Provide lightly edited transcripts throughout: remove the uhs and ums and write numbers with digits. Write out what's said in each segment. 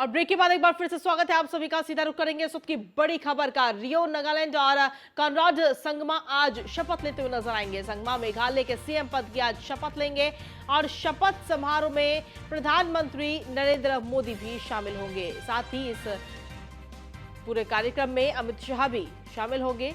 और ब्रेक के बाद एक बार फिर से स्वागत है आप सभी का। सीधा रुख करेंगे इस वक्त की बड़ी खबर का। रियो नागालैंड और कॉनराड संगमा आज शपथ लेते हुए नजर आएंगे। संगमा मेघालय के सीएम पद की आज शपथ लेंगे और शपथ समारोह में प्रधानमंत्री नरेंद्र मोदी भी शामिल होंगे। साथ ही इस पूरे कार्यक्रम में अमित शाह भी शामिल होंगे।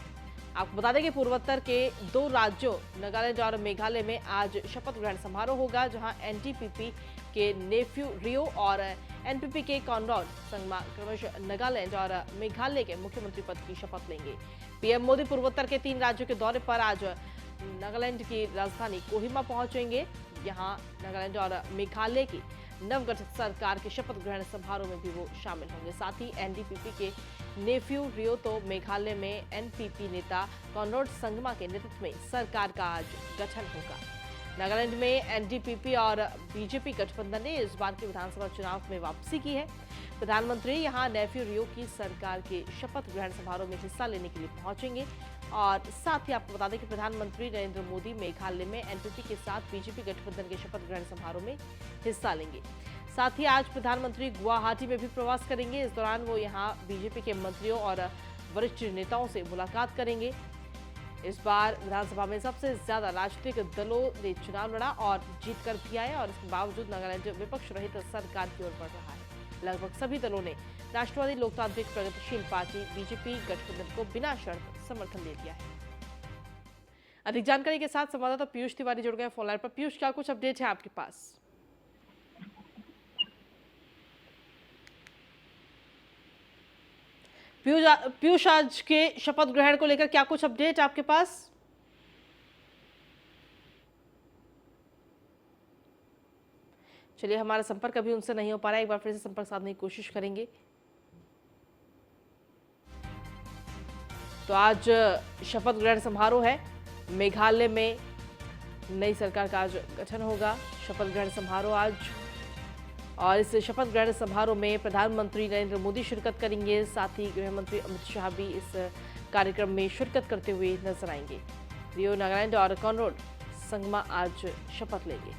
आपको बता दें कि पूर्वोत्तर के दो राज्यों नागालैंड और मेघालय में आज शपथ ग्रहण समारोह होगा, जहां एनडीपीपी के नेफ्यू रियो और एनपीपी के कॉनराड संगमा क्रमशः नागालैंड और मेघालय के मुख्यमंत्री पद की शपथ लेंगे। पीएम मोदी पूर्वोत्तर के 3 राज्यों के दौरे पर आज नागालैंड की राजधानी कोहिमा पहुंचेंगे। यहां नागालैंड और मेघालय की नवगठित सरकार के शपथ ग्रहण समारोह में भी वो शामिल होंगे। साथ ही एनडीपीपी के नेफ्यू रियो तो मेघालय में एनपीपी नेता कॉनराड संगमा के नेतृत्व में सरकार का आज गठन होगा। नागालैंड में एनडीपीपी और बीजेपी गठबंधन ने इस बार के विधानसभा चुनाव में वापसी की है। प्रधानमंत्री यहां नेफ्यू रियो की सरकार के शपथ ग्रहण समारोह में हिस्सा लेने के लिए पहुंचेंगे। और साथ ही आपको बता दें कि प्रधानमंत्री नरेंद्र मोदी मेघालय में एनपीपी के साथ बीजेपी गठबंधन के शपथ ग्रहण समारोह में हिस्सा लेंगे। साथ ही आज प्रधानमंत्री गुवाहाटी में भी प्रवास करेंगे। इस दौरान वो यहां बीजेपी के मंत्रियों और वरिष्ठ नेताओं से मुलाकात करेंगे। इस बार विधानसभा में सबसे ज्यादा राजनीतिक दलों ने चुनाव लड़ा और जीतकर भी आए, और इसके बावजूद नागालैंड विपक्ष रहित सरकार की ओर बढ़ रहा है। लगभग सभी दलों ने राष्ट्रवादी लोकतांत्रिक प्रगतिशील पार्टी बीजेपी गठबंधन को बिना शर्त समर्थन दे दिया है। अधिक जानकारी के साथ संवाददाता पीयूष तिवारी जुड़ गए फोन लाइन पर। पीयूष, क्या कुछ अपडेट है आपके पास? पीयूष, आज के शपथ ग्रहण को लेकर क्या कुछ अपडेट आपके पास? चलिए, हमारा संपर्क अभी उनसे नहीं हो पा रहा है, एक बार फिर से संपर्क साधने की कोशिश करेंगे। तो आज शपथ ग्रहण समारोह है। मेघालय में नई सरकार का आज गठन होगा। शपथ ग्रहण समारोह आज, और इस शपथ ग्रहण समारोह में प्रधानमंत्री नरेंद्र मोदी शिरकत करेंगे। साथ ही गृह मंत्री अमित शाह भी इस कार्यक्रम में शिरकत करते हुए नजर आएंगे। रियो नागालैंड और कॉनराड संगमा आज शपथ लेंगे।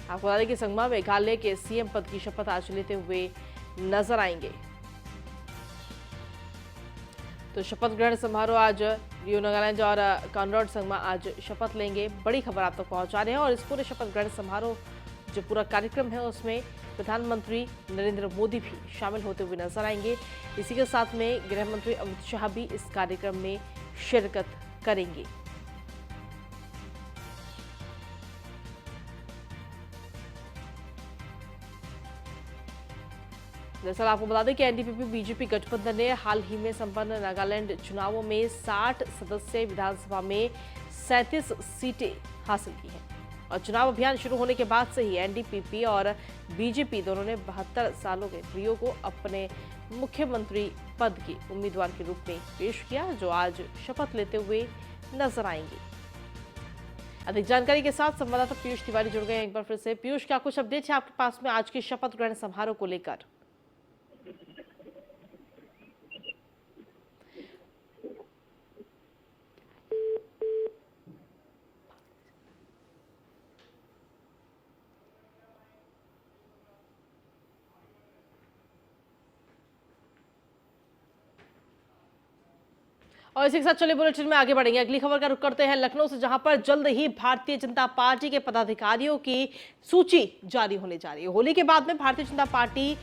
आपको बता दें कि संगमा मेघालय के सीएम पद की शपथ आज लेते हुए नजर आएंगे। तो शपथ ग्रहण समारोह आज रियो नागालैंड और कॉनराड संगमा आज शपथ लेंगे। बड़ी खबर आप तक पहुंचा रहे हैं। और इस पूरे शपथ ग्रहण समारोह जो पूरा कार्यक्रम है उसमें प्रधानमंत्री नरेंद्र मोदी भी शामिल होते हुए नजर आएंगे। इसी के साथ में गृह मंत्री अमित शाह भी इस कार्यक्रम में शिरकत करेंगे। दरअसल आपको बता दें कि एनडीपीपी बीजेपी गठबंधन ने हाल ही में संपन्न नागालैंड चुनावों में 60 सदस्यीय विधानसभा में 37 सीटें हासिल की हैं। और चुनाव अभियान शुरू होने के बाद से ही एनडीपीपी और बीजेपी दोनों ने 72 सालों के रियो को अपने मुख्यमंत्री पद के उम्मीदवार के रूप में पेश किया, जो आज शपथ लेते हुए नजर आएंगे। अधिक जानकारी के साथ संवाददाता पीयूष तिवारी जुड़ गए एक बार फिर से। पीयूष, क्या कुछ अपडेट है आपके पास में आज के शपथ ग्रहण समारोह को लेकर? और इसी के साथ चलिए बुलेटिन में आगे बढ़ेंगे। अगली खबर का रुख करते हैं लखनऊ से, जहां पर जल्द ही भारतीय जनता पार्टी के पदाधिकारियों की सूची जारी होने जा रही है। होली के बाद में भारतीय जनता पार्टी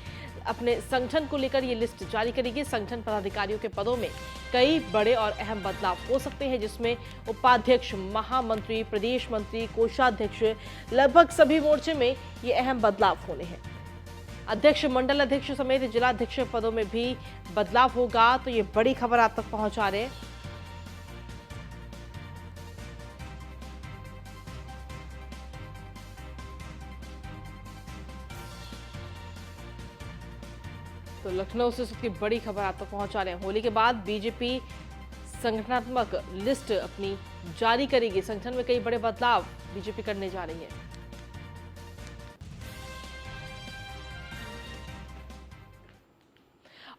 अपने संगठन को लेकर ये लिस्ट जारी करेगी। संगठन पदाधिकारियों के पदों में कई बड़े और अहम बदलाव हो सकते हैं, जिसमें उपाध्यक्ष, महामंत्री, प्रदेश मंत्री, कोषाध्यक्ष, लगभग सभी मोर्चे में ये अहम बदलाव होने हैं। अध्यक्ष, मंडल अध्यक्ष समेत जिला अध्यक्ष पदों में भी बदलाव होगा। तो ये बड़ी खबर आप तक पहुंचा रहे हैं। तो लखनऊ से सबकी बड़ी खबर आप तक पहुंचा रहे हैं। होली के बाद बीजेपी संगठनात्मक लिस्ट अपनी जारी करेगी। संगठन में कई बड़े बदलाव बीजेपी करने जा रही है।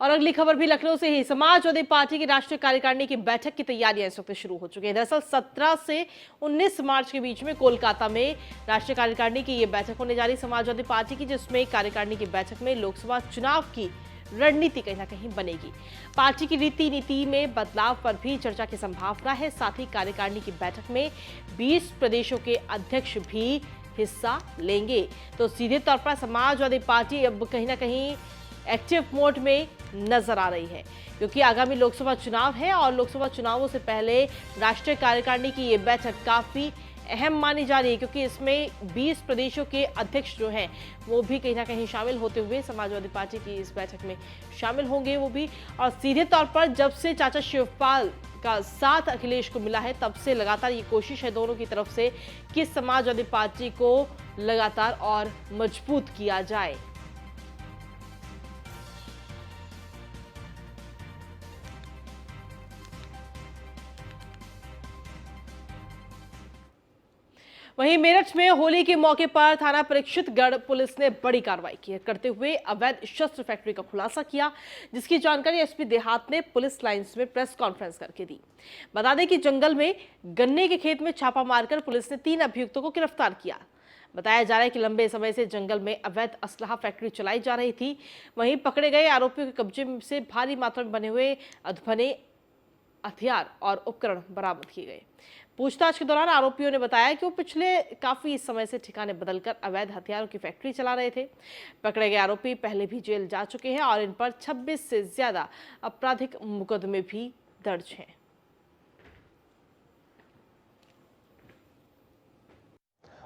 और अगली खबर भी लखनऊ से ही। समाजवादी पार्टी की राष्ट्रीय कार्यकारिणी की बैठक की तैयारियां इस वक्त शुरू हो चुकी है। दरअसल 17 से 19 मार्च के बीच में कोलकाता में राष्ट्रीय कार्यकारिणी की ये बैठक होने जा रही समाजवादी पार्टी की, जिसमें कार्यकारिणी की बैठक में लोकसभा चुनाव की रणनीति कहीं ना कहीं बनेगी। पार्टी की रीति नीति में बदलाव पर भी चर्चा की संभावना है। साथ ही कार्यकारिणी की बैठक में 20 प्रदेशों के अध्यक्ष भी हिस्सा लेंगे। तो सीधे तौर पर समाजवादी पार्टी अब कहीं ना कहीं एक्टिव मोड में नजर आ रही है, क्योंकि आगामी लोकसभा चुनाव है और लोकसभा चुनावों से पहले राष्ट्रीय कार्यकारिणी की ये बैठक काफी अहम मानी जा रही है, क्योंकि इसमें 20 प्रदेशों के अध्यक्ष जो हैं वो भी कहीं ना कहीं शामिल होते हुए समाजवादी पार्टी की इस बैठक में शामिल होंगे वो भी। और सीधे तौर पर जब से चाचा शिवपाल का साथ अखिलेश को मिला है, तब से लगातार ये कोशिश है दोनों की तरफ से कि समाजवादी पार्टी को लगातार और मजबूत किया जाए। वहीं मेरठ में होली के मौके पर थाना परीक्षितगढ़ पुलिस ने बड़ी कार्रवाई की करते हुए अवैध शस्त्र फैक्ट्री का खुलासा किया, जिसकी जानकारी एसपी देहात ने पुलिस लाइंस में प्रेस कॉन्फ्रेंस करके दी। बता दें कि जंगल में गन्ने के खेत में छापा मारकर पुलिस ने 3 अभियुक्तों को गिरफ्तार किया। बताया जा रहा है कि लंबे समय से जंगल में अवैध असलाह फैक्ट्री चलाई जा रही थी। वहीं पकड़े गए आरोपियों के कब्जे से भारी मात्रा में बने हुए अधबने हथियार और उपकरण बरामद किए गए। पूछताछ के दौरान आरोपियों ने बताया कि वो पिछले काफी समय से ठिकाने बदलकर अवैध हथियारों की फैक्ट्री चला रहे थे। पकड़े गए आरोपी पहले भी जेल जा चुके हैं और इन पर 26 से ज्यादा आपराधिक मुकदमे भी दर्ज हैं।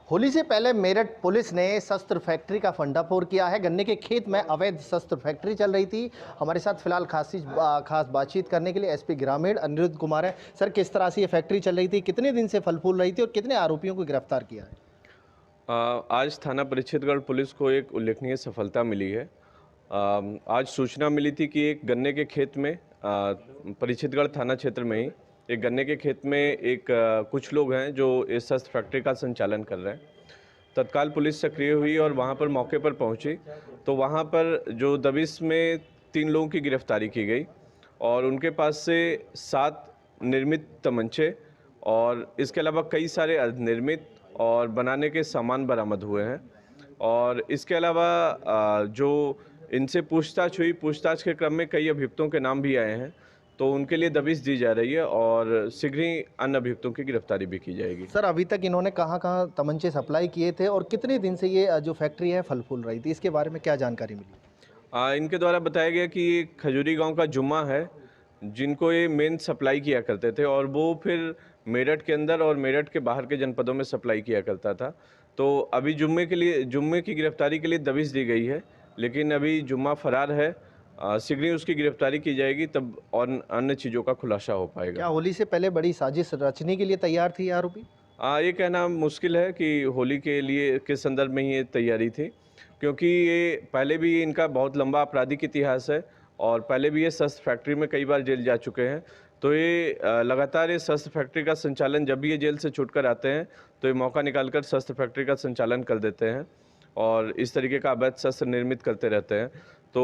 होली से पहले मेरठ पुलिस ने शस्त्र फैक्ट्री का फंडाफोड़ किया है। गन्ने के खेत में अवैध शस्त्र फैक्ट्री चल रही थी। हमारे साथ फिलहाल खास बातचीत करने के लिए एसपी ग्रामीण अनिरुद्ध कुमार है। सर, किस तरह से ये फैक्ट्री चल रही थी, कितने दिन से फल फूल रही थी और कितने आरोपियों को गिरफ्तार किया है? आज थाना परीक्षितगढ़ पुलिस को एक उल्लेखनीय सफलता मिली है। आज सूचना मिली थी कि एक गन्ने के खेत में परीक्षितगढ़ थाना क्षेत्र में ही एक गन्ने के खेत में एक कुछ लोग हैं जो इस शस्त्र फैक्ट्री का संचालन कर रहे हैं। तत्काल पुलिस सक्रिय हुई और वहां पर मौके पर पहुंची, तो वहां पर जो दबिश में 3 लोगों की गिरफ्तारी की गई और उनके पास से 7 निर्मित तमंचे और इसके अलावा कई सारे अर्धनिर्मित और बनाने के सामान बरामद हुए हैं। और इसके अलावा जो इनसे पूछताछ हुई, पूछताछ के क्रम में कई अभियुक्तों के नाम भी आए हैं, तो उनके लिए दबिश दी जा रही है और शीघ्र ही अन्य अभियुक्तों की गिरफ्तारी भी की जाएगी। सर, अभी तक इन्होंने कहाँ तमंचे सप्लाई किए थे और कितने दिन से ये जो फैक्ट्री है फल फूल रही थी, इसके बारे में क्या जानकारी मिली? इनके द्वारा बताया गया कि ये खजूरी गांव का जुम्मा है जिनको ये मेन सप्लाई किया करते थे और वो फिर मेरठ के अंदर और मेरठ के बाहर के जनपदों में सप्लाई किया करता था। तो अभी जुम्मे की गिरफ्तारी के लिए दबिश दी गई है, लेकिन अभी जुम्मा फरार है। शीघ्र ही उसकी गिरफ्तारी की जाएगी, तब और अन्य चीज़ों का खुलासा हो पाएगा। क्या होली से पहले बड़ी साजिश रचने के लिए तैयार थी आरोपी? ये कहना मुश्किल है कि होली के संदर्भ में ही ये तैयारी थी, क्योंकि ये पहले भी इनका बहुत लंबा आपराधिक इतिहास है और पहले भी ये शस्त्र फैक्ट्री में कई बार जेल जा चुके हैं। तो ये लगातार ये शस्त्र फैक्ट्री का संचालन, जब भी ये जेल से छूटकर आते हैं तो ये मौका निकालकर शस्त्र फैक्ट्री का संचालन कर देते हैं और इस तरीके का अवैध शस्त्र निर्मित करते रहते हैं। तो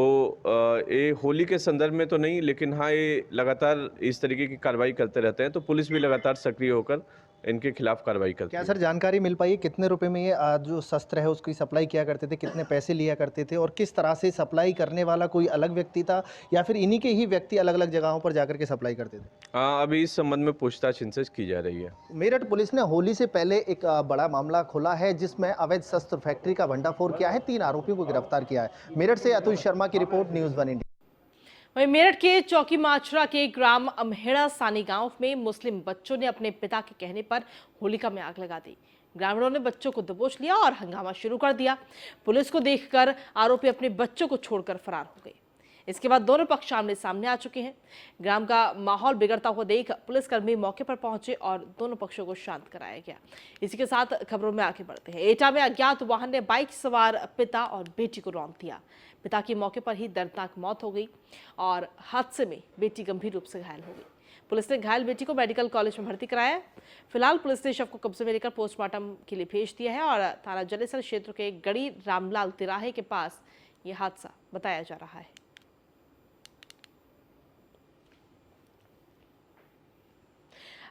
ये होली के संदर्भ में तो नहीं, लेकिन हाँ, ये लगातार इस तरीके की कार्रवाई करते रहते हैं, तो पुलिस भी लगातार सक्रिय होकर इनके खिलाफ कार्रवाई करती है। क्या सर जानकारी मिल पाई है कितने रुपए में ये जो शस्त्र है उसकी सप्लाई किया करते थे, कितने पैसे लिया करते थे और किस तरह से सप्लाई करने वाला कोई अलग व्यक्ति था या फिर इन्हीं के ही व्यक्ति अलग अलग जगहों पर जाकर के सप्लाई करते थे? अभी इस संबंध में पूछताछ इनसे की जा रही है। मेरठ पुलिस ने होली से पहले एक बड़ा मामला खोला है जिसमें अवैध शस्त्र फैक्ट्री का भंडाफोड़ किया है, 3 आरोपियों को गिरफ्तार किया है। मेरठ से अतुल शर्मा की रिपोर्ट, न्यूज़ 1 इंडिया। वहीं मेरठ के चौकी माचरा के ग्राम अमहेड़ा सानी गांव में मुस्लिम बच्चों ने अपने पिता के कहने पर होलिका में आग लगा दी। ग्रामीणों ने बच्चों को दबोच लिया और हंगामा शुरू कर दिया। पुलिस को देखकर आरोपी अपने बच्चों को छोड़कर फरार हो गए। इसके बाद दोनों पक्ष आमने सामने आ चुके हैं। ग्राम का माहौल बिगड़ता हुआ देख पुलिसकर्मी मौके पर पहुंचे और दोनों पक्षों को शांत कराया गया। इसी के साथ खबरों में आगे बढ़ते हैं। एटा में अज्ञात वाहन ने बाइक सवार पिता और बेटी को रौंद दिया। पिता की मौके पर ही दर्दनाक मौत हो गई और हादसे में बेटी गंभीर रूप से घायल हो गई। पुलिस ने घायल बेटी को मेडिकल कॉलेज में भर्ती कराया। फिलहाल पुलिस ने शव को कब्जे में लेकर पोस्टमार्टम के लिए भेज दिया है और थाना जलेसर क्षेत्र के गड़ी रामलाल तिराहे के पास यह हादसा बताया जा रहा है।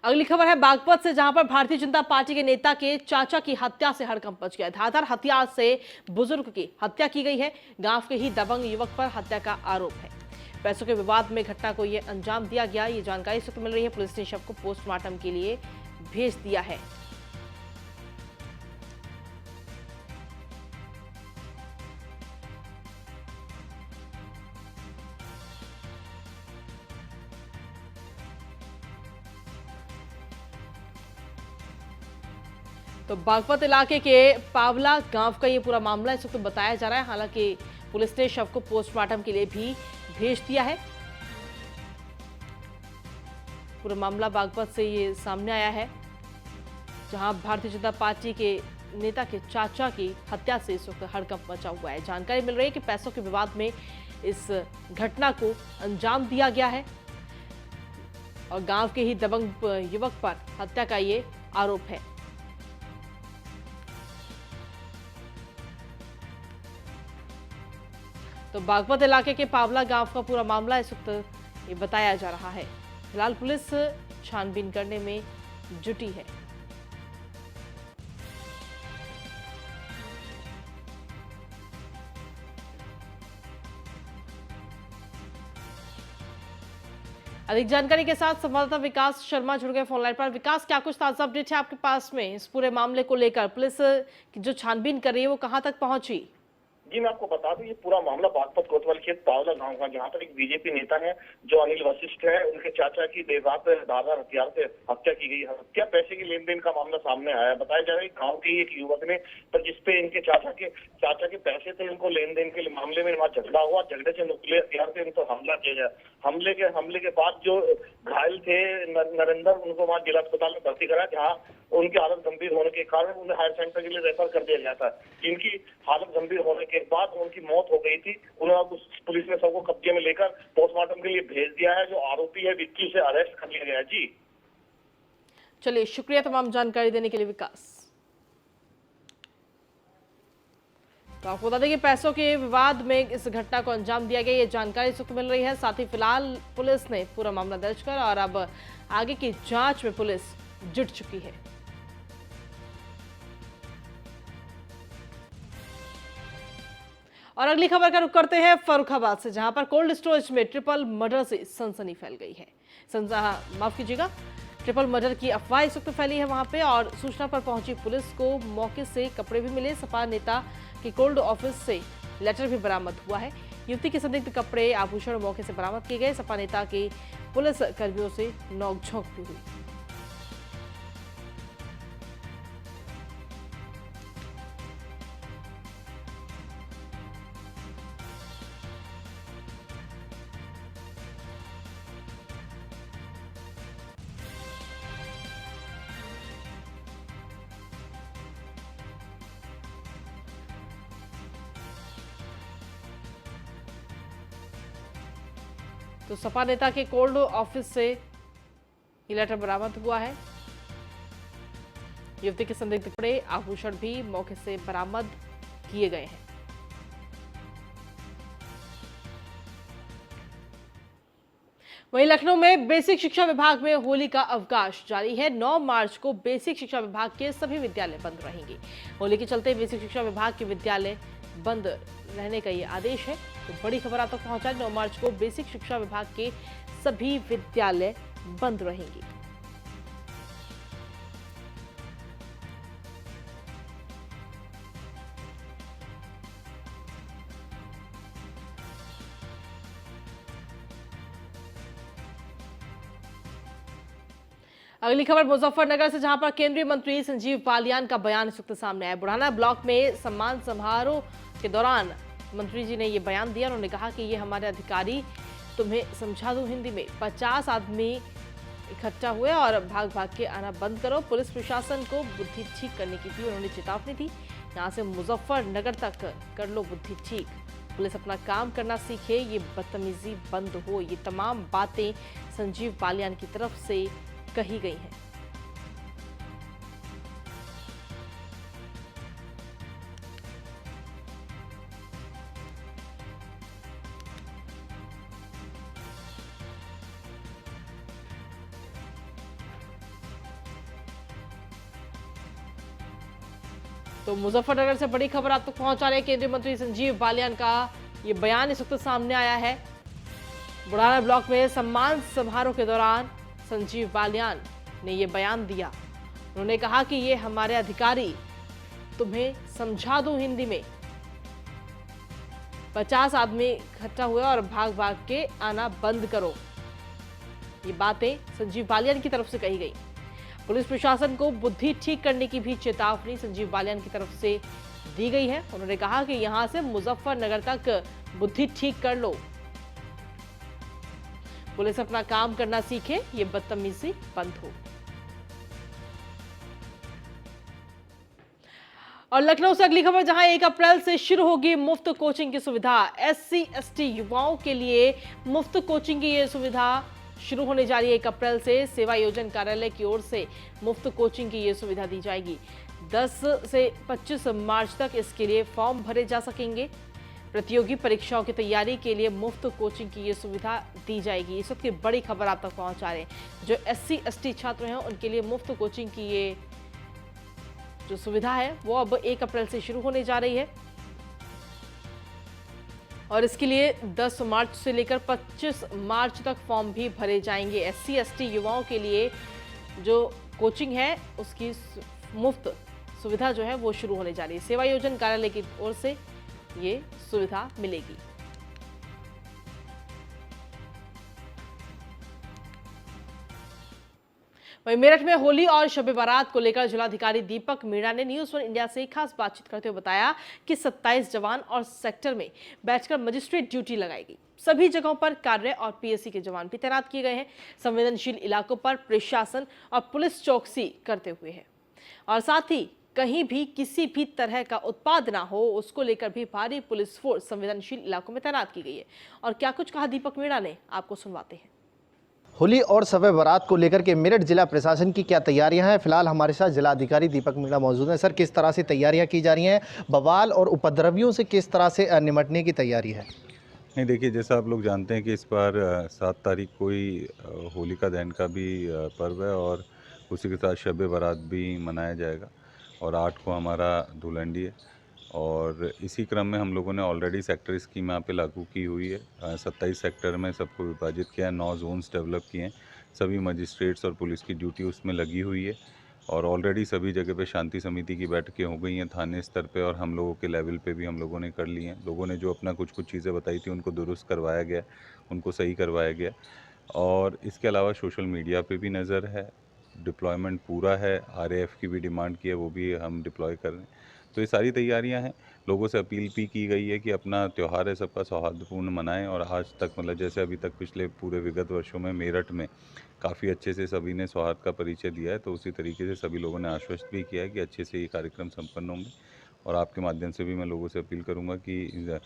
अगली खबर है बागपत से, जहां पर भारतीय जनता पार्टी के नेता के चाचा की हत्या से हड़कंप मच गया। धारदार हथियार से बुजुर्ग की हत्या की गई है। गांव के ही दबंग युवक पर हत्या का आरोप है। पैसों के विवाद में घटना को यह अंजाम दिया गया, ये जानकारी इस वक्त मिल रही है। पुलिस ने शव को पोस्टमार्टम के लिए भेज दिया है। तो बागपत इलाके के पावला गांव का ये पूरा मामला इस वक्त बताया जा रहा है। हालांकि पुलिस ने शव को पोस्टमार्टम के लिए भी भेज दिया है। पूरा मामला बागपत से ये सामने आया है, जहां भारतीय जनता पार्टी के नेता के चाचा की हत्या से इस वक्त हड़कंप मचा हुआ है। जानकारी मिल रही है कि पैसों के विवाद में इस घटना को अंजाम दिया गया है और गांव के ही दबंग युवक पर हत्या का ये आरोप है। तो बागपत इलाके के पावला गांव का पूरा मामला इस वक्त ये बताया जा रहा है। फिलहाल पुलिस छानबीन करने में जुटी है। अधिक जानकारी के साथ संवाददाता विकास शर्मा जुड़ गए फोनलाइन पर। विकास, क्या कुछ ताजा अपडेट है आपके पास में इस पूरे मामले को लेकर? पुलिस की जो छानबीन कर रही है वो कहां तक पहुंची? जी, मैं आपको बता दूं, ये पूरा मामला बागपत कोतवाल खेत पावला गांव का, जहां पर एक बीजेपी नेता है जो अनिल वशिष्ठ है, उनके चाचा की देर रात धारदार हथियार से हत्या की गई। हत्या पैसे की लेन देन का मामला सामने आया। बताया जा रहा है गांव के एक युवक ने, पर जिसपे इनके चाचा के पैसे थे, उनको लेन देन के मामले में वहां झगड़ा हुआ। झगड़े से नुकीले हथियार से उनको हमला किया गया। हमले के बाद जो घायल थे नरेंद्र, उनको वहां जिला अस्पताल में भर्ती कराया, जहाँ उनकी हालत गंभीर होने के कारण उन्हें हायर सेंटर के लिए रेफर कर दिया गया था। इनकी हालत गंभीर होने के बाद उनकी मौत हो गई थी। उन्हें पुलिस ने सबको कब्जे में लेकर पोस्टमार्टम के लिए भेज दिया है। जो आरोपी है विक्की, से अरेस्ट कर लिया गया है। जी चलिए, शुक्रिया तमाम जानकारी देने के लिए विकास। तो आपको बता दें कि पैसों के विवाद में इस घटना को अंजाम दिया गया, ये जानकारी इस वक्त मिल रही है। साथ ही फिलहाल पुलिस ने पूरा मामला दर्ज कर और अब आगे की जांच में पुलिस जुट चुकी है। और अगली खबर का रुख करते हैं फर्रुखाबाद से, जहां पर कोल्ड स्टोरेज में ट्रिपल मर्डर से सनसनी फैल गई है। माफ कीजिएगा, ट्रिपल मर्डर की अफवाह इस वक्त फैली है वहां पे। और सूचना पर पहुंची पुलिस को मौके से कपड़े भी मिले। सपा नेता के कोल्ड ऑफिस से लेटर भी बरामद हुआ है। युवती के संदिग्ध कपड़े, आभूषण मौके से बरामद किए गए। सपा नेता के पुलिस कर्मियों से नोकझोंक भी हुई। तो सपा नेता के कोल्ड ऑफिस से ये लेटर बरामद हुआ है। युवती के संदिग्ध कपड़े, आभूषण भी मौके से बरामद किए गए हैं। वहीं लखनऊ में बेसिक शिक्षा विभाग में होली का अवकाश जारी है। 9 मार्च को बेसिक शिक्षा विभाग के सभी विद्यालय बंद रहेंगे। होली के चलते बेसिक शिक्षा विभाग के विद्यालय बंद रहने का ये आदेश है। तो बड़ी खबर आप तक पहुंचा, 9 मार्च को बेसिक शिक्षा विभाग के सभी विद्यालय बंद रहेंगे। अगली खबर मुजफ्फरनगर से, जहां पर केंद्रीय मंत्री संजीव बालियान का बयान इस वक्त सामने आया। बुढ़ाना ब्लॉक में सम्मान समारोह के दौरान मंत्री जी ने यह बयान दिया। उन्होंने कहा कि ये हमारे अधिकारी, तुम्हें समझा दूं हिंदी में, 50 आदमी इकट्ठा हुए और भाग भाग के आना बंद करो। पुलिस प्रशासन को बुद्धि ठीक करने की भी उन्होंने चेतावनी दी। यहाँ से मुजफ्फरनगर तक कर लो बुद्धि ठीक, पुलिस अपना काम करना सीखे, ये बदतमीजी बंद हो। ये तमाम बातें संजीव बालियान की तरफ से कही गई हैं। तो मुजफ्फरनगर से बड़ी खबर आप तक पहुंचा रहे हैं। केंद्रीय मंत्री संजीव बालियान का ये बयान इस वक्त सामने आया है। बुढ़ाना ब्लॉक में सम्मान समारोह के दौरान संजीव बालियान ने ये बयान दिया। उन्होंने कहा कि ये हमारे अधिकारी, तुम्हें समझा दूं हिंदी में, 50 आदमी इकट्ठा हुए और भाग भाग के आना बंद करो। ये बातें संजीव बालियान की तरफ से कही गई। पुलिस प्रशासन को बुद्धि ठीक करने की भी चेतावनी संजीव बालियान की तरफ से दी गई है। उन्होंने कहा कि यहां से मुजफ्फरनगर तक बुद्धि ठीक कर लो। पुलिस अपना काम करना सीखे, ये बदतमीजी बंद हो। और लखनऊ से अगली खबर, जहां 1 अप्रैल से शुरू होगी मुफ्त कोचिंग की सुविधा। SC/ST युवाओं के लिए मुफ्त कोचिंग की ये सुविधा शुरू होने जा रही है। 1 अप्रैल से सेवा योजन कार्यालय की ओर से मुफ्त कोचिंग की ये सुविधा दी जाएगी। 10 से 25 मार्च तक इसके लिए फॉर्म भरे जा सकेंगे। प्रतियोगी परीक्षाओं की तैयारी के लिए मुफ्त कोचिंग की ये सुविधा दी जाएगी। इस वक्त की बड़ी खबर आप तक पहुंचा रहे हैं। जो SC/ST छात्र हैं उनके लिए मुफ्त कोचिंग की ये जो सुविधा है वो अब 1 अप्रैल से शुरू होने जा रही है। और इसके लिए 10 मार्च से लेकर 25 मार्च तक फॉर्म भी भरे जाएंगे। SC/ST युवाओं के लिए जो कोचिंग है उसकी मुफ्त सुविधा जो है वो शुरू होने जा रही है। सेवा योजन कार्यालय की ओर से ये सुविधा मिलेगी। वहीं मेरठ में होली और शब बारात को लेकर जिलाधिकारी दीपक मीणा ने न्यूज़ 1 इंडिया से खास बातचीत करते हुए बताया कि 27 जवान और सेक्टर में बैठकर मजिस्ट्रेट ड्यूटी लगाई गई। सभी जगहों पर कार्य और PSC के जवान भी तैनात किए गए हैं। संवेदनशील इलाकों पर प्रशासन और पुलिस चौकसी करते हुए है और साथ ही कहीं भी किसी भी तरह का उत्पाद ना हो उसको लेकर भी भारी पुलिस फोर्स संवेदनशील इलाकों में तैनात की गई है। और क्या कुछ कहा दीपक मीणा ने, आपको सुनवाते हैं। होली और शब बारात को लेकर के मेरठ जिला प्रशासन की क्या तैयारियां हैं, फिलहाल हमारे साथ जिलाधिकारी दीपक मीणा मौजूद हैं। सर, किस तरह से तैयारियां की जा रही हैं, बवाल और उपद्रवियों से किस तरह से निपटने की तैयारी है? नहीं, देखिए, जैसा आप लोग जानते हैं कि इस बार 7 तारीख को ही होलिका दहन का भी पर्व है और उसी के साथ शब बारात भी मनाया जाएगा और 8 को हमारा धुलंडी है। और इसी क्रम में हम लोगों ने ऑलरेडी सेक्टर स्कीम यहाँ पे लागू की हुई है। 27 सेक्टर में सबको विभाजित किया है, 9 जोन्स डेवलप किए हैं। सभी मजिस्ट्रेट्स और पुलिस की ड्यूटी उसमें लगी हुई है और ऑलरेडी सभी जगह पे शांति समिति की बैठकें हो गई हैं थाने स्तर पे और हम लोगों के लेवल पे भी हम लोगों ने कर ली हैं। लोगों ने जो अपना कुछ चीज़ें बताई थी उनको दुरुस्त करवाया गया, उनको सही करवाया गया। और इसके अलावा सोशल मीडिया पे भी नज़र है, डिप्लॉयमेंट पूरा है। RAF की भी डिमांड की है, वो भी हम डिप्लॉय कर रहे हैं। तो ये सारी तैयारियां हैं। लोगों से अपील भी की गई है कि अपना त्यौहार है सबका सौहार्दपूर्ण मनाएं और आज तक मतलब जैसे अभी तक पिछले पूरे विगत वर्षों में मेरठ में काफ़ी अच्छे से सभी ने सौहार्द का परिचय दिया है, तो उसी तरीके से सभी लोगों ने आश्वस्त भी किया है कि अच्छे से ये कार्यक्रम संपन्न होंगे। और आपके माध्यम से भी मैं लोगों से अपील करूँगा कि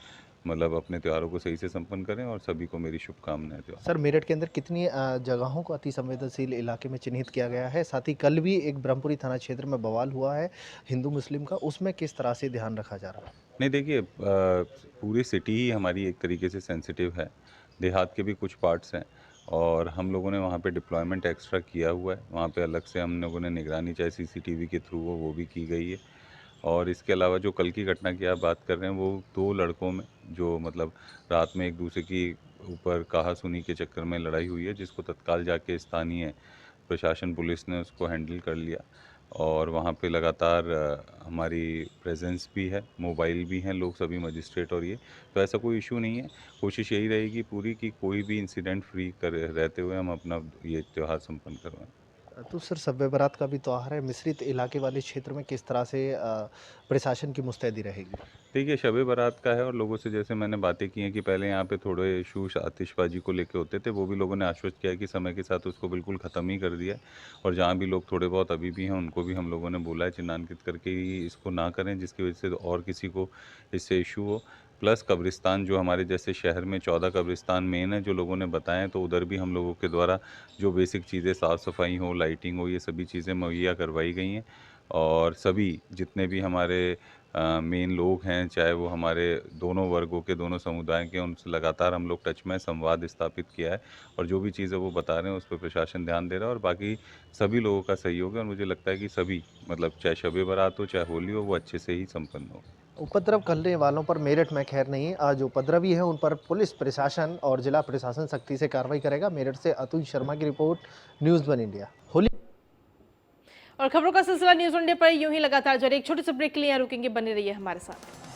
मतलब अपने त्योहारों को सही से संपन्न करें और सभी को मेरी शुभकामनाएं। त्योहार सर, मेरठ के अंदर कितनी जगहों को अति संवेदनशील इलाके में चिन्हित किया गया है? साथ ही कल भी एक ब्रह्मपुरी थाना क्षेत्र में बवाल हुआ है हिंदू मुस्लिम का, उसमें किस तरह से ध्यान रखा जा रहा है? नहीं, देखिए, पूरी सिटी ही हमारी एक तरीके से सेंसिटिव है। देहात के भी कुछ पार्ट्स हैं और हम लोगों ने वहाँ पे डिप्लॉयमेंट एक्स्ट्रा किया हुआ है। वहाँ पे अलग से हम लोगों ने निगरानी चाहे CCTV के थ्रू हो वो भी की गई है। और इसके अलावा जो कल की घटना की आप बात कर रहे हैं वो 2 लड़कों में जो मतलब रात में एक दूसरे की ऊपर कहा-सुनी के चक्कर में लड़ाई हुई है, जिसको तत्काल जाके स्थानीय प्रशासन पुलिस ने उसको हैंडल कर लिया। और वहाँ पे लगातार हमारी प्रेजेंस भी है, मोबाइल भी हैं लोग सभी मजिस्ट्रेट और ये, तो ऐसा कोई इशू नहीं है। कोशिश यही रहेगी पूरी कि कोई भी इंसिडेंट फ्री कर रहते हुए हम अपना ये त्यौहार संपन्न करवाएं। तो सर, शब बारात का भी त्यौहार है, मिश्रित इलाके वाले क्षेत्र में किस तरह से प्रशासन की मुस्तैदी रहेगी? देखिए, शब बारात का है और लोगों से जैसे मैंने बातें की हैं कि पहले यहाँ पे थोड़े इशूज आतिशबाजी को लेके होते थे, वो भी लोगों ने आश्वस्त किया है कि समय के साथ उसको बिल्कुल ख़त्म ही कर दिया है। और जहाँ भी लोग थोड़े बहुत अभी भी हैं उनको भी हम लोगों ने बोला है चिन्हांकित करके इसको ना करें जिसकी वजह से और किसी को इससे इशू हो। प्लस कब्रिस्तान जो हमारे जैसे शहर में 14 कब्रिस्तान मेन है जो लोगों ने बताएं, तो उधर भी हम लोगों के द्वारा जो बेसिक चीज़ें साफ़ सफाई हो, लाइटिंग हो, ये सभी चीज़ें मुहैया करवाई गई हैं। और सभी जितने भी हमारे मेन लोग हैं, चाहे वो हमारे दोनों वर्गों के, दोनों समुदाय के, उनसे लगातार हम लोग टच में संवाद स्थापित किया है और जो भी चीज़ें वो बता रहे हैं उस पर प्रशासन ध्यान दे रहा है और बाकी सभी लोगों का सहयोग है और मुझे लगता है कि सभी मतलब चाहे शब बारात हो चाहे होली हो वो अच्छे से ही संपन्न हो। उपद्रव करने वालों पर मेरठ में खैर नहीं, जो उपद्रवी हैं उन पर पुलिस प्रशासन और जिला प्रशासन सख्ती से कार्रवाई करेगा। मेरठ से अतुल शर्मा की report, news one India. Holi और खबरों का सिलसिला न्यूज़ इंडिया पर यूं ही लगातार जारी। एक छोटे से ब्रेक के लिए यहाँ रुकेंगे, बने रहिए हमारे साथ।